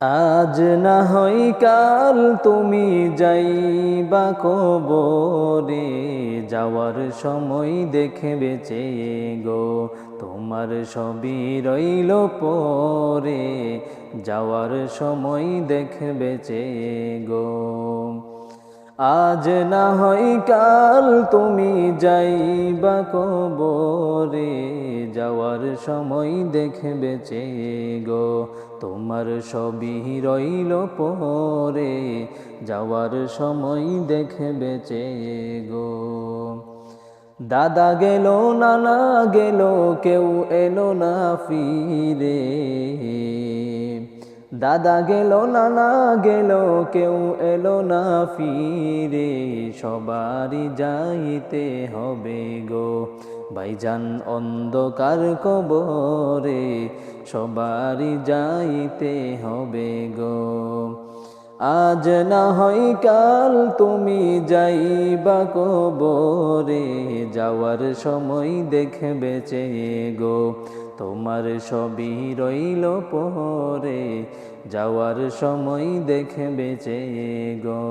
আজ না হয় কাল তুমি যাইবা কবরে, যাওয়ার সময় দেখবে চেয়ে গো, তোমার সবই রইল পরে, যাওয়ার সময় দেখবে চেয়ে গো। আজ না হয় কাল তুমি যাইবা কবরে, যাওয়ার সময় দেখবে চেয়ে গো, তোমার সবই রইল পরে, যাওয়ার সময় দেখবে চেয়ে গো। দাদা গেল নানা গেল কেউ এলো না ফিরে, দাদা গেল নানা গেল কেউ এলো না ফিরে, সবারই যাইতে হবে গো ভাইজান অন্ধকার কবরে, সবারই যাইতে হবে গো। আজ না হয় কাল তুমি যাইবা কবরে, যাওয়ার সময় দেখবে চেয়ে গো, তোমার সবই রইল পরে, যাওয়ার সময় দেখবে চেয়ে গো।